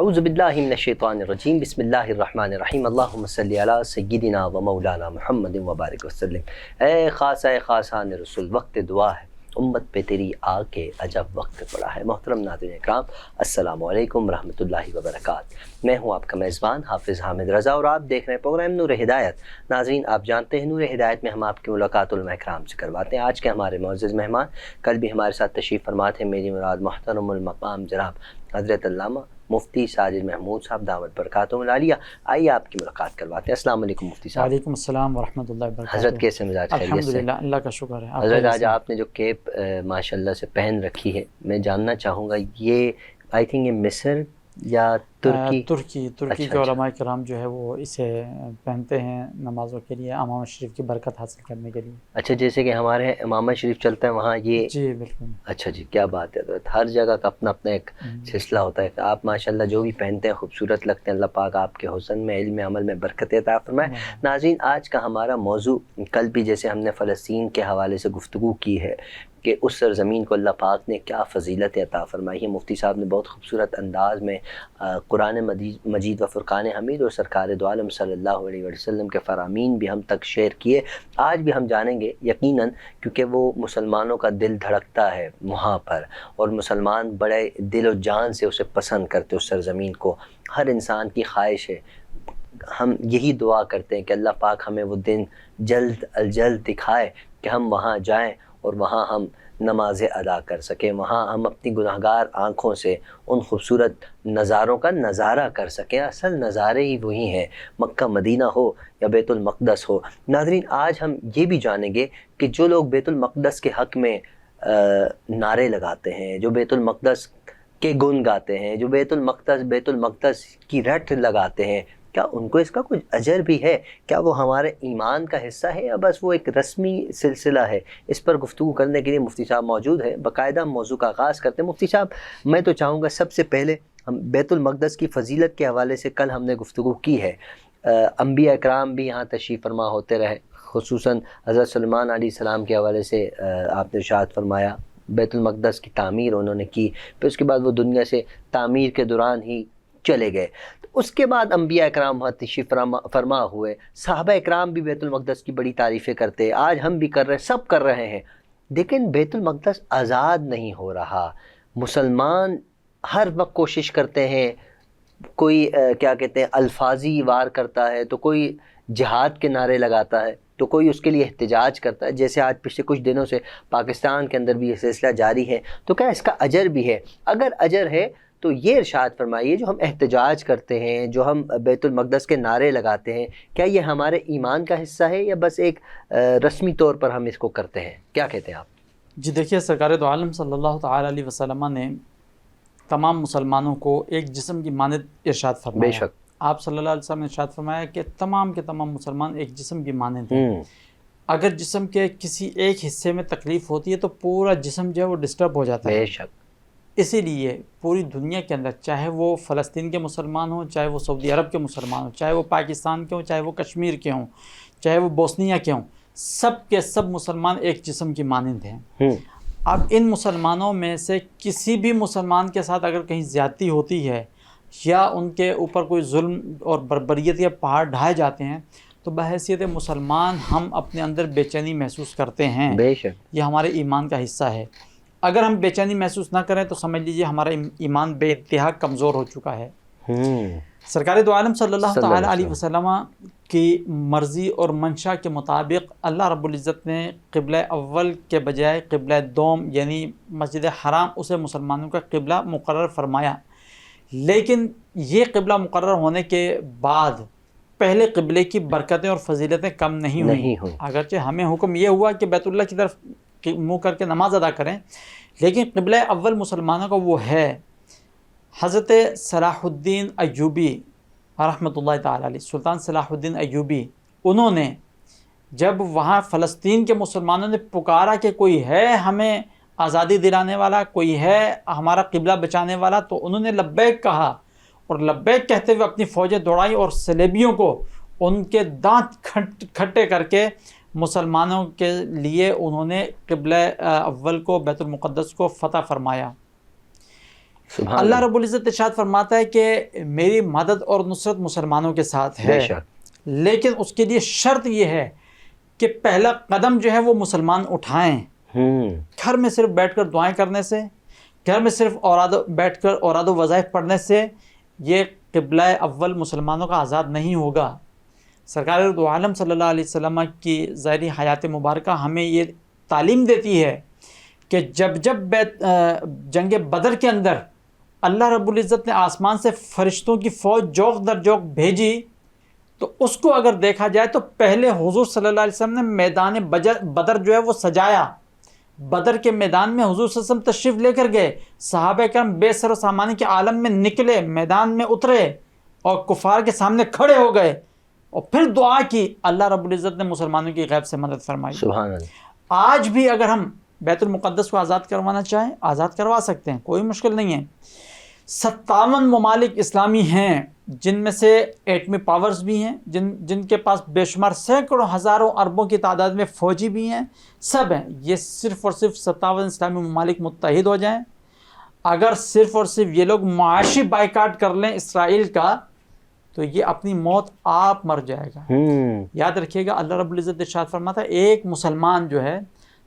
اعوذ باللہ من الشیطان الرجیم بسم اللہ الرحمن الرحیم اللہم صلی علی سیدنا و مولانا محمد وبارک وسلم۔ اے خاصان رسول، وقت دعا ہے، امت پہ تیری آ کے عجب وقت پڑا ہے۔ محترم ناظرین اکرام، السلام علیکم ورحمۃ اللہ وبرکاتہ۔ میں ہوں آپ کا میزبان حافظ حامد رضا اور آپ دیکھ رہے ہیں پروگرام نور ہدایت۔ ناظرین، آپ جانتے ہیں نور ہدایت میں ہم آپ کی ملاقات علماء اکرام سے کرواتے ہیں۔ آج کے ہمارے معزز مہمان کل بھی ہمارے ساتھ تشریف فرما تھے، میری مراد محترم المقام جناب حضرت علامہ مفتی ساجد محمود صاحب دعوت برکاتہم العالیہ۔ آئیے آپ کی ملاقات کرواتے ہیں۔ السلام علیکم مفتی صاحب۔ وعلیکم السلام ورحمۃ اللہ وبرکاتہ۔ حضرت کیسے مزاج؟ خیریت سے؟ الحمدللہ، اللہ کا شکر ہے۔ حضرت آج آپ نے جو کیپ ماشاءاللہ سے پہن رکھی ہے، میں جاننا چاہوں گا یہ آئی تھنک یہ مصر یا ترکی کے علماء کرام جو ہے وہ اسے پہنتے ہیں نمازوں کے لیے، امامہ شریف کی برکت حاصل کرنے کے لیے۔ اچھا، جیسے کہ ہمارے امامہ شریف چلتا ہے وہاں یہ؟ جی بالکل۔ اچھا جی، کیا بات ہے۔ ہر جگہ کا اپنا اپنا ایک سلسلہ ہوتا ہے۔ آپ ماشاءاللہ جو بھی پہنتے ہیں خوبصورت لگتے ہیں۔ اللہ پاک آپ کے حسن میں، علم عمل میں برکت عطا فرمائے۔ ناظرین، آج کا ہمارا موضوع، کل بھی جیسے ہم نے فلسطین کے حوالے سے گفتگو کی ہے کہ اس سرزمین کو اللہ پاک نے کیا فضیلت عطا فرمائی ہے، مفتی صاحب نے بہت خوبصورت انداز میں قرآن مجید و فرقان حمید اور سرکار دو عالم صلی اللہ علیہ وسلم کے فرامین بھی ہم تک شیئر کیے۔ آج بھی ہم جانیں گے یقیناً، کیونکہ وہ مسلمانوں کا دل دھڑکتا ہے وہاں پر، اور مسلمان بڑے دل و جان سے اسے پسند کرتے اس سرزمین کو۔ ہر انسان کی خواہش ہے، ہم یہی دعا کرتے ہیں کہ اللہ پاک ہمیں وہ دن جلد الجلد دکھائے کہ ہم وہاں جائیں اور وہاں ہم نمازیں ادا کر سکیں، وہاں ہم اپنی گناہگار آنکھوں سے ان خوبصورت نظاروں کا نظارہ کر سکیں۔ اصل نظارے ہی وہی ہیں، مکہ مدینہ ہو یا بیت المقدس ہو۔ ناظرین، آج ہم یہ بھی جانیں گے کہ جو لوگ بیت المقدس کے حق میں نعرے لگاتے ہیں، جو بیت المقدس کے گن گاتے ہیں، جو بیت المقدس کی رٹ لگاتے ہیں، کیا ان کو اس کا کچھ اجر بھی ہے؟ کیا وہ ہمارے ایمان کا حصہ ہے یا بس وہ ایک رسمی سلسلہ ہے؟ اس پر گفتگو کرنے کے لیے مفتی صاحب موجود ہیں۔ باقاعدہ موضوع کا آغاز کرتے ہیں۔ مفتی صاحب، میں تو چاہوں گا سب سے پہلے ہم بیت المقدس کی فضیلت کے حوالے سے کل ہم نے گفتگو کی ہے، انبیاء اکرام بھی یہاں تشریف فرما ہوتے رہے، خصوصاً حضرت سلیمان علیہ السلام کے حوالے سے آپ نے ارشاد فرمایا بیت المقدس کی تعمیر انہوں نے کی، پھر اس کے بعد وہ دنیا سے تعمیر کے دوران ہی چلے گئے۔ اس کے بعد انبیاء اکرام وہاں تشریف فرما ہوئے، صحابہ اکرام بھی بیت المقدس کی بڑی تعریفیں کرتے، آج ہم بھی کر رہے ہیں، سب کر رہے ہیں، لیکن بیت المقدس آزاد نہیں ہو رہا۔ مسلمان ہر وقت کوشش کرتے ہیں، کوئی کیا کہتے ہیں الفاظی وار کرتا ہے، تو کوئی جہاد کے نعرے لگاتا ہے، تو کوئی اس کے لیے احتجاج کرتا ہے، جیسے آج پچھلے کچھ دنوں سے پاکستان کے اندر بھی یہ سلسلہ جاری ہے۔ تو کیا اس کا اجر بھی ہے؟ اگر اجر ہے تو یہ ارشاد فرمائیے، جو ہم احتجاج کرتے ہیں، جو ہم بیت المقدس کے نعرے لگاتے ہیں، کیا یہ ہمارے ایمان کا حصہ ہے یا بس ایک رسمی طور پر ہم اس کو کرتے ہیں؟ کیا کہتے ہیں آپ؟ جی دیکھیے، سرکار دو عالم صلی اللہ تعالی علیہ وسلم نے تمام مسلمانوں کو ایک جسم کی مانند ارشاد فرمایا۔ بے شک آپ صلی اللہ علیہ وسلم نے ارشاد فرمایا کہ تمام کے تمام مسلمان ایک جسم کی مانند ہیں۔ اگر جسم کے کسی ایک حصے میں تکلیف ہوتی ہے تو پورا جسم جو ہے وہ ڈسٹرب ہو جاتا ہے۔ بے شک۔ اسی لیے پوری دنیا کے اندر، چاہے وہ فلسطین کے مسلمان ہوں، چاہے وہ سعودی عرب کے مسلمان ہوں، چاہے وہ پاکستان کے ہوں، چاہے وہ کشمیر کے ہوں، چاہے وہ بوسنیا کے ہوں، سب کے سب مسلمان ایک جسم کی مانند ہیں۔ اب ان مسلمانوں میں سے کسی بھی مسلمان کے ساتھ اگر کہیں زیادتی ہوتی ہے یا ان کے اوپر کوئی ظلم اور بربریت یا پہاڑ ڈھائے جاتے ہیں تو بحیثیت مسلمان ہم اپنے اندر بے چینی محسوس کرتے ہیں۔ بے شک، یہ ہمارے ایمان کا حصہ ہے۔ اگر ہم بے چینی محسوس نہ کریں تو سمجھ لیجیے ہمارا ایمان بے انتہا کمزور ہو چکا ہے۔ سرکار دو عالم صلی اللہ تعالی علیہ وسلم کی مرضی اور منشا کے مطابق اللہ رب العزت نے قبلہ اول کے بجائے قبلہ دوم یعنی مسجد حرام اسے مسلمانوں کا قبلہ مقرر فرمایا، لیکن یہ قبلہ مقرر ہونے کے بعد پہلے قبلے کی برکتیں اور فضیلتیں کم نہیں ہوئیں۔ اگرچہ ہمیں حکم یہ ہوا کہ بیت اللہ کی طرف منہ کر کے نماز ادا کریں، لیکن قبلہ اول مسلمانوں کا وہ ہے۔ حضرت صلاح الدین ایوبی رحمۃ اللہ تعالی علیہ، سلطان صلاح الدین ایوبی، انہوں نے جب وہاں فلسطین کے مسلمانوں نے پکارا کہ کوئی ہے ہمیں آزادی دلانے والا، کوئی ہے ہمارا قبلہ بچانے والا، تو انہوں نے لبیک کہا، اور لبیک کہتے ہوئے اپنی فوجیں دوڑائی اور صلیبیوں کو ان کے دانت کھٹے کر کے مسلمانوں کے لیے انہوں نے قبلہ اول کو بیت المقدس کو فتح فرمایا۔ اللہ رب العزت ارشاد فرماتا ہے کہ میری مدد اور نصرت مسلمانوں کے ساتھ ہے، لیکن اس کے لیے شرط یہ ہے کہ پہلا قدم جو ہے وہ مسلمان اٹھائیں۔ گھر میں صرف بیٹھ کر دعائیں کرنے سے، گھر میں صرف بیٹھ کر اوراد و وظائف پڑھنے سے یہ قبلہ اول مسلمانوں کا آزاد نہیں ہوگا۔ سرکار دو عالم صلی اللہ علیہ وسلم کی ظاہری حیات مبارکہ ہمیں یہ تعلیم دیتی ہے کہ جب جنگ بدر کے اندر اللہ رب العزت نے آسمان سے فرشتوں کی فوج جوق در جوق بھیجی، تو اس کو اگر دیکھا جائے تو پہلے حضور صلی اللہ علیہ وسلم نے میدان بدر جو ہے وہ سجایا۔ بدر کے میدان میں حضور صلی اللہ علیہ وسلم تشریف لے کر گئے، صحابہ کرام بے سر و سامانی کے عالم میں نکلے، میدان میں اترے اور کفار کے سامنے کھڑے ہو گئے اور پھر دعا کی، اللہ رب العزت نے مسلمانوں کی غیب سے مدد فرمائی۔ سبحان اللہ۔ آج بھی اگر ہم بیت المقدس کو آزاد کروانا چاہیں آزاد کروا سکتے ہیں، کوئی مشکل نہیں ہے۔ 57 ممالک اسلامی ہیں جن میں سے ایٹمی پاورز بھی ہیں، جن کے پاس بے شمار سینکڑوں ہزاروں اربوں کی تعداد میں فوجی بھی ہیں، سب ہیں۔ یہ صرف اور صرف 57 اسلامی ممالک متحد ہو جائیں، اگر صرف اور صرف یہ لوگ معاشی بائیکاٹ کر لیں اسرائیل کا، تو یہ اپنی موت آپ مر جائے گا۔ یاد رکھیے گا اللہ رب العزت ارشاد فرماتا ہے ایک مسلمان جو ہے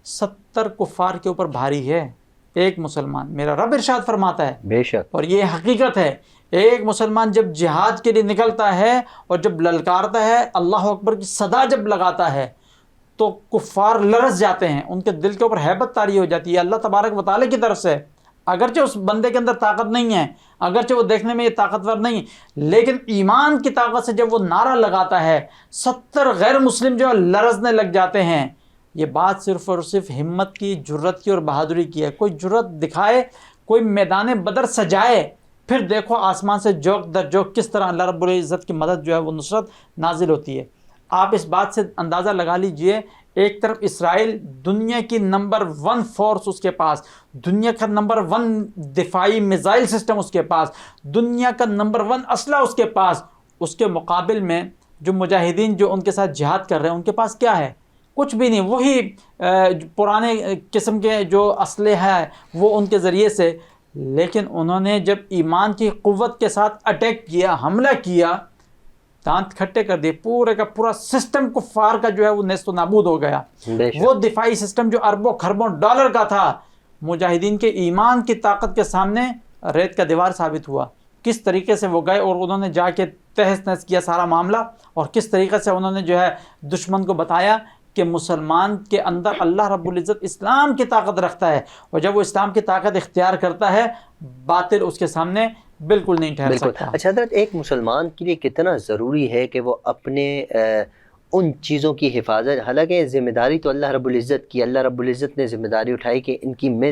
70 کفار کے اوپر بھاری ہے۔ ایک مسلمان، میرا رب ارشاد فرماتا ہے، بے شک، اور یہ حقیقت ہے، ایک مسلمان جب جہاد کے لیے نکلتا ہے اور جب للکارتا ہے، اللہ اکبر کی صدا جب لگاتا ہے تو کفار لرز جاتے ہیں، ان کے دل کے اوپر ہیبت طاری ہو جاتی ہے اللہ تبارک و تعالیٰ کی طرف سے۔ اگرچہ اس بندے کے اندر طاقت نہیں ہے، اگرچہ وہ دیکھنے میں یہ طاقتور نہیں، لیکن ایمان کی طاقت سے جب وہ نعرہ لگاتا ہے 70 غیر مسلم جو لرزنے لگ جاتے ہیں۔ یہ بات صرف اور صرف ہمت کی، جرت کی اور بہادری کی ہے۔ کوئی جرت دکھائے، کوئی میدان بدر سجائے، پھر دیکھو آسمان سے جوق در جوق کس طرح اللہ رب العزت کی مدد جو ہے وہ نصرت نازل ہوتی ہے۔ آپ اس بات سے اندازہ لگا لیجئے، ایک طرف اسرائیل دنیا کی نمبر 1 فورس اس کے پاس، دنیا کا نمبر 1 دفاعی میزائل سسٹم اس کے پاس، دنیا کا نمبر 1 اسلحہ اس کے پاس، اس کے مقابل میں جو مجاہدین جو ان کے ساتھ جہاد کر رہے ہیں ان کے پاس کیا ہے؟ کچھ بھی نہیں، وہی پرانے قسم کے جو اسلحہ ہے وہ ان کے ذریعے سے۔ لیکن انہوں نے جب ایمان کی قوت کے ساتھ اٹیک کیا، حملہ کیا، دانت کھٹے کر دیے، پورے کا پورا سسٹم کفار کا جو ہے وہ نیست و نابود ہو گیا۔ وہ دفاعی سسٹم جو اربوں خربوں ڈالر کا تھا، مجاہدین کے ایمان کی طاقت کے سامنے ریت کا دیوار ثابت ہوا۔ کس طریقے سے وہ گئے اور انہوں نے جا کے تہس نہس کیا سارا معاملہ، اور کس طریقے سے انہوں نے جو ہے دشمن کو بتایا کہ مسلمان کے اندر اللہ رب العزت اسلام کی طاقت رکھتا ہے، اور جب وہ اسلام کی طاقت اختیار کرتا ہے باطل اس کے سامنے بالکل نہیں ٹھہر سکتا۔ اچھا حضرت، ایک مسلمان کے لیے کتنا ضروری ہے کہ وہ اپنے ان چیزوں کی حفاظت، حالانکہ ذمہ داری تو اللہ رب العزت کی، اللہ رب العزت نے ذمہ داری اٹھائی کہ ان کی میں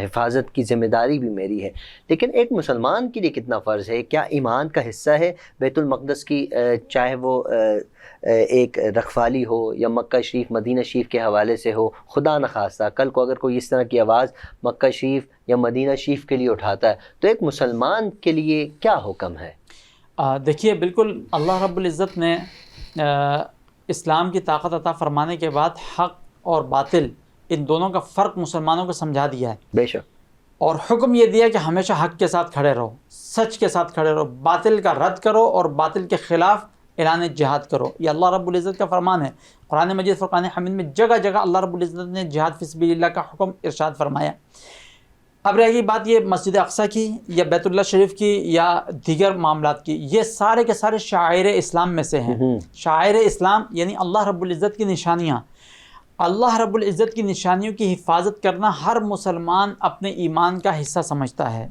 حفاظت کی ذمہ داری بھی میری ہے، لیکن ایک مسلمان کے لیے کتنا فرض ہے؟ کیا ایمان کا حصہ ہے بیت المقدس کی، چاہے وہ ایک رکھوالی ہو یا مکہ شریف مدینہ شریف کے حوالے سے ہو؟ خدا نخواستہ کل کو اگر کوئی اس طرح کی آواز مکہ شریف یا مدینہ شریف کے لیے اٹھاتا ہے تو ایک مسلمان کے لیے کیا حکم ہے؟ دیکھیے، بالکل اللہ رب العزت نے اسلام کی طاقت عطا فرمانے کے بعد حق اور باطل ان دونوں کا فرق مسلمانوں کو سمجھا دیا ہے، بے شک، اور حکم یہ دیا کہ ہمیشہ حق کے ساتھ کھڑے رہو، سچ کے ساتھ کھڑے رہو، باطل کا رد کرو اور باطل کے خلاف اعلان جہاد کرو۔ یہ اللہ رب العزت کا فرمان ہے۔ قرآن مجید فرقان حمید میں جگہ جگہ اللہ رب العزت نے جہاد فی سبیل اللہ کا حکم ارشاد فرمایا۔ اب رہ گئی بات یہ مسجد اقصیٰ کی یا بیت اللہ شریف کی یا دیگر معاملات کی، یہ سارے کے سارے شعائر اسلام میں سے ہیں۔ شعائر اسلام یعنی اللہ رب العزت کی نشانیاں۔ اللہ رب العزت کی نشانیوں کی حفاظت کرنا ہر مسلمان اپنے ایمان کا حصہ سمجھتا ہے۔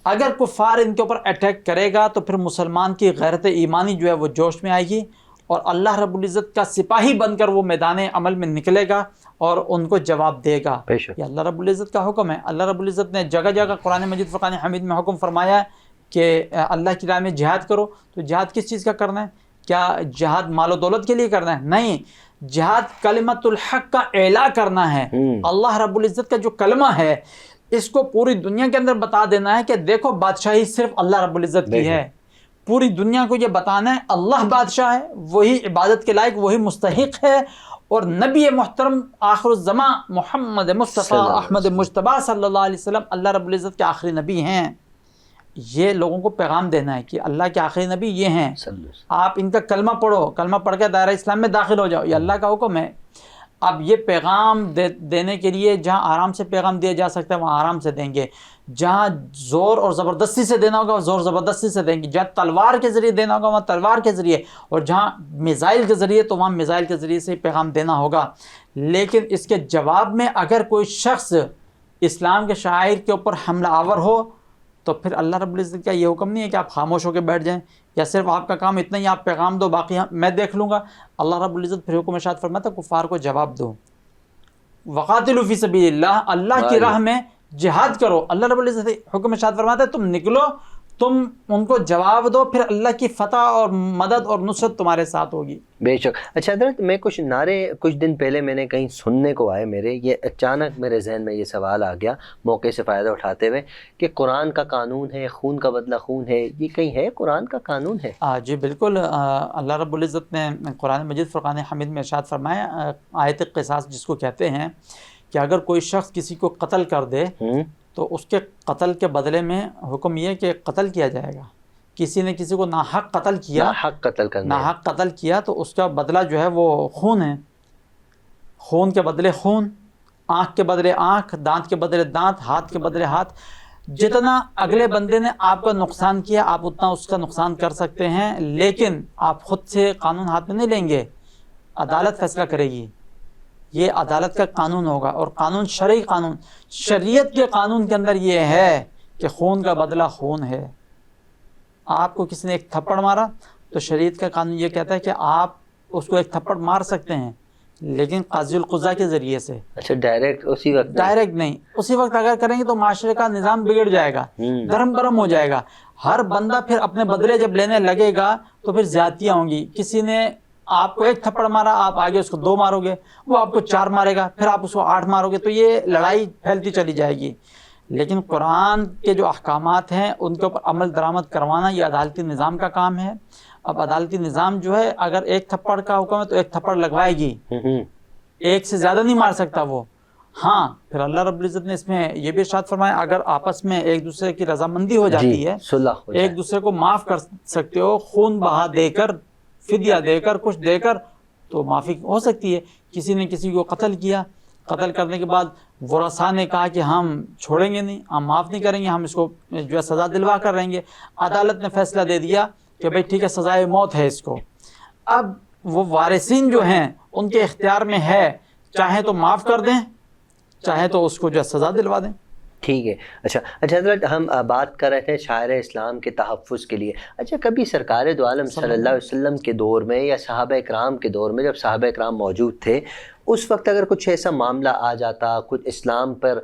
اگر کفار ان کے اوپر اٹیک کرے گا تو پھر مسلمان کی غیرت ایمانی جو ہے وہ جوش میں آئے گی، اور اللہ رب العزت کا سپاہی بن کر وہ میدان عمل میں نکلے گا اور ان کو جواب دے گا۔ یہ اللہ رب العزت کا حکم ہے۔ اللہ رب العزت نے جگہ جگہ قرآن مجید فرقان حمید میں حکم فرمایا ہے کہ اللہ کی راہ میں جہاد کرو۔ تو جہاد کس چیز کا کرنا ہے؟ کیا جہاد مال و دولت کے لیے کرنا ہے؟ نہیں، جہاد کلمت الحق کا اعلیٰ کرنا ہے۔ اللہ رب العزت کا جو کلمہ ہے اس کو پوری دنیا کے اندر بتا دینا ہے کہ دیکھو بادشاہی صرف اللہ رب العزت کی ہے۔ پوری دنیا کو یہ بتانا ہے اللہ بادشاہ ہے، وہی عبادت کے لائق، وہی مستحق ہے، اور نبی محترم آخر الزماں محمد مصطفیٰ احمد مجتبیٰ صلی اللہ علیہ وسلم اللہ رب العزت کے آخری نبی ہیں. یہ لوگوں کو پیغام دینا ہے کہ اللہ کے آخری نبی یہ ہیں. آپ ان کا کلمہ پڑھو, کلمہ پڑھ کے دائرہ اسلام میں داخل ہو جاؤ, یہ اللہ کا حکم ہے. اب یہ پیغام دینے کے لیے جہاں آرام سے پیغام دیا جا سکتا ہے وہاں آرام سے دیں گے, جہاں زور اور زبردستی سے دینا ہوگا زور زبردستی سے دیں گے, جہاں تلوار کے ذریعے دینا ہوگا وہاں تلوار کے ذریعے, اور جہاں میزائل کے ذریعے تو وہاں میزائل کے ذریعے سے پیغام دینا ہوگا. لیکن اس کے جواب میں اگر کوئی شخص اسلام کے شاعر کے اوپر حملہ آور ہو تو پھر اللہ رب العزت کا یہ حکم نہیں ہے کہ آپ خاموش ہو کے بیٹھ جائیں یا صرف آپ کا کام اتنا ہی آپ پیغام دو باقی میں دیکھ لوں گا. اللہ رب العزت پھر حکم ارشاد فرماتا ہے کفار کو جواب دو, وقاتلوا فی سبیل اللہ, اللہ کی راہ میں جہاد کرو. اللہ رب العزت حکم ارشاد فرماتا ہے تم نکلو, تم ان کو جواب دو, پھر اللہ کی فتح اور مدد اور نصرت تمہارے ساتھ ہوگی. بے شک. اچھا حضرت, میں کچھ نعرے کچھ دن پہلے میں نے کہیں سننے کو آئے میرے, یہ اچانک میرے ذہن میں یہ سوال آ گیا موقع سے فائدہ اٹھاتے ہوئے کہ قرآن کا قانون ہے, خون کا بدلہ خون ہے, یہ کہیں ہے قرآن کا قانون ہے؟ جی بالکل. اللہ رب العزت نے قرآن مجید فرقان حمید میں ارشاد فرمایا, آیت قصاص جس کو کہتے ہیں, کہ اگر کوئی شخص کسی کو قتل کر دے تو اس کے قتل کے بدلے میں حکم یہ کہ قتل کیا جائے گا. کسی نے کسی کو ناحق قتل کیا, ناحق قتل کیا تو اس کا بدلہ جو ہے وہ خون ہے. خون کے بدلے خون, آنکھ کے بدلے آنکھ, دانت کے بدلے دانت, ہاتھ کے بدلے ہاتھ. جتنا اگلے بندے نے آپ کا نقصان کیا آپ اتنا اس کا نقصان کر سکتے ہیں, لیکن آپ خود سے قانون ہاتھ میں نہیں لیں گے, عدالت فیصلہ کرے گی. یہ عدالت کا قانون ہوگا, اور قانون شرعی قانون, شریعت کے قانون کے اندر یہ ہے کہ خون کا بدلہ خون ہے. آپ کو کسی نے ایک تھپڑ مارا تو شریعت کا قانون یہ کہتا ہے کہ آپ اس کو ایک تھپڑ مار سکتے ہیں, لیکن قاضی القضاء کے ذریعے سے. اچھا, ڈائریکٹ اسی وقت؟ ڈائریکٹ نہیں, اسی وقت اگر کریں گے تو معاشرے کا نظام بگڑ جائے گا, دھرم برم ہو جائے گا. ہر بندہ پھر اپنے بدلے جب لینے لگے گا تو پھر زیادتیاں ہوں گی. کسی نے آپ کو ایک تھپڑ مارا, آپ آگے اس کو 2 مارو گے, وہ آپ کو 4 مارے گا, پھر آپ اس کو 8 مارو گے, تو یہ لڑائی پھیلتی چلی جائے گی. لیکن قرآن کے جو احکامات ہیں ان کے اوپر عمل درآمد کروانا یہ عدالتی نظام کا کام ہے. اب عدالتی نظام جو ہے اگر ایک تھپڑ کا حکم ہے تو ایک تھپڑ لگوائے گی, ایک سے زیادہ نہیں مار سکتا وہ. ہاں, پھر اللہ رب العزت نے اس میں یہ بھی ارشاد فرمایا اگر آپس میں ایک دوسرے کی رضامندی ہو جاتی ہے, ایک دوسرے کو معاف کر سکتے ہو, خون بہا دے کر, فدیہ دے کر, کچھ دے کر, تو معافی ہو سکتی ہے. کسی نے کسی کو قتل کیا, قتل کرنے کے بعد ورثاء نے کہا کہ ہم چھوڑیں گے نہیں, ہم معاف نہیں کریں گے, ہم اس کو جو ہے سزا دلوا کر رہیں گے. عدالت نے فیصلہ دے دیا کہ بھئی ٹھیک ہے سزائے موت ہے اس کو. اب وہ وارثین جو ہیں ان کے اختیار میں ہے, چاہیں تو معاف کر دیں, چاہیں تو اس کو جو ہے سزا دلوا دیں. ٹھیک ہے. اچھا حضرت, ہم بات کر رہے تھے شاعر اسلام کے تحفظ کے لیے. اچھا, کبھی سرکار دو عالم صلی اللہ علیہ وسلم کے دور میں یا صحابہ اکرام کے دور میں, جب صحابہ اکرام موجود تھے, اس وقت اگر کچھ ایسا معاملہ آ جاتا, کچھ اسلام پر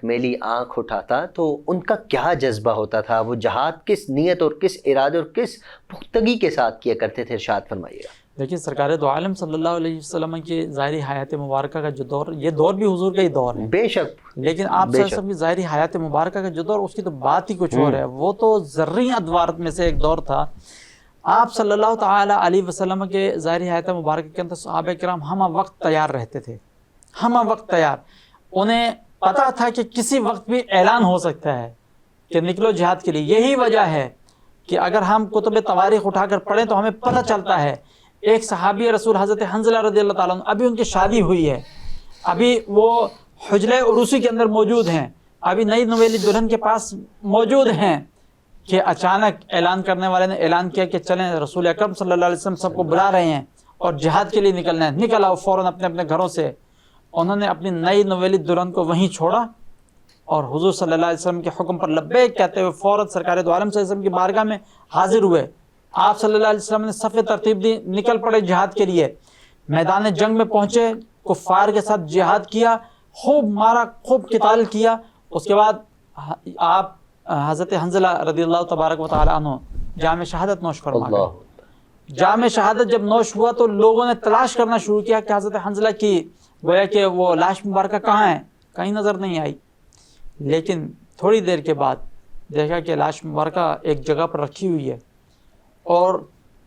میلی آنکھ اٹھاتا, تو ان کا کیا جذبہ ہوتا تھا؟ وہ جہاد کس نیت اور کس ارادے اور کس پختگی کے ساتھ کیا کرتے تھے؟ ارشاد فرمائیے گا. دیکھیے, سرکار دو عالم صلی اللہ علیہ وسلم کی ظاہری حیات مبارکہ کا جو دور, یہ دور بھی حضور کا ہی دور ہے بے شک, لیکن آپ صلی اللہ علیہ وسلم کی ظاہری حیات مبارکہ کا جو دور, اس کی تو بات ہی کچھ اور ہے. وہ تو ذرّی ادوار میں سے ایک دور تھا. آپ صلی اللہ تعالی علیہ وسلم کے ظاہری حیات مبارکہ کے اندر صحابہ کرام ہمہ وقت تیار رہتے تھے, ہمہ وقت تیار. انہیں پتہ تھا کہ کسی وقت بھی اعلان ہو سکتا ہے کہ نکلو جہاد کے لیے. یہی وجہ ہے کہ اگر ہم کتب تواریخ اٹھا کر پڑھیں تو ہمیں پتہ چلتا ہے ایک صحابی رسول حضرت حنظلہ رضی اللہ تعالیٰ عنہ, ابھی ان کی شادی ہوئی ہے, ابھی وہ حجرہ عروسی کے اندر موجود ہیں, ابھی نئی نویلی دلہن کے پاس موجود ہیں, کہ اچانک اعلان کرنے والے نے اعلان کیا کہ چلیں رسول اکرم صلی اللہ علیہ وسلم سب کو بلا رہے ہیں اور جہاد کے لیے نکلنا ہے, نکل آؤ فوراً اپنے اپنے گھروں سے. انہوں نے اپنی نئی نویلی دلہن کو وہیں چھوڑا اور حضور صلی اللہ علیہ وسلم کے حکم پر لبیک کہتے ہوئے فوراً سرکار دو عالم صلی اللہ علیہ وسلم کی بارگاہ میں حاضر ہوئے. آپ صلی اللہ علیہ وسلم نے صف ترتیب دی, نکل پڑے جہاد کے لیے. میدان جنگ میں پہنچے, کفار کے ساتھ جہاد کیا, خوب مارا, خوب قتال کیا. اس کے بعد آپ حضرت حنظلہ رضی اللہ تبارک و تعالی عنہ جام شہادت نوش فرما گئے. جام شہادت جب نوش ہوا تو لوگوں نے تلاش کرنا شروع کیا کہ حضرت حنظلہ کی گویا کہ وہ لاش مبارکہ کہاں ہے, کہیں نظر نہیں آئی. لیکن تھوڑی دیر کے بعد دیکھا کہ لاش مبارکہ ایک جگہ پر رکھی ہوئی ہے, اور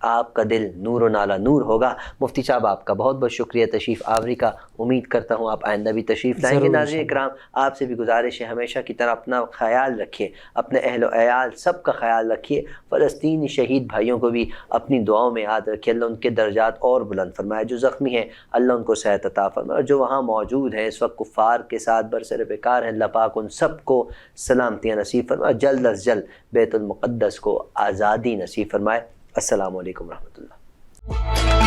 آپ کا دل نور و نالا نور ہوگا۔ مفتی صاحب آپ کا بہت بہت شکریہ تشریف آوری کا، امید کرتا ہوں آپ آئندہ بھی تشریف لائیں گے۔ ناظرین اکرام آپ سے بھی گزارش ہے ہمیشہ کی طرح اپنا خیال رکھیے، اپنے اہل و عیال سب کا خیال رکھیے، فلسطینی شہید بھائیوں کو بھی اپنی دعاؤں میں یاد رکھیے، اللہ ان کے درجات اور بلند فرمائے، جو زخمی ہیں اللہ ان کو صحت عطا فرمائے، اور جو وہاں موجود ہیں اس وقت کفار کے ساتھ برسر پیکار ہیں، اللہ پاک ان سب کو سلامتیاں نصیب فرمائے، جلد از جلد بیت المقدس کو آزادی نصیب فرمائے۔ السلام علیکم ورحمۃ اللہ۔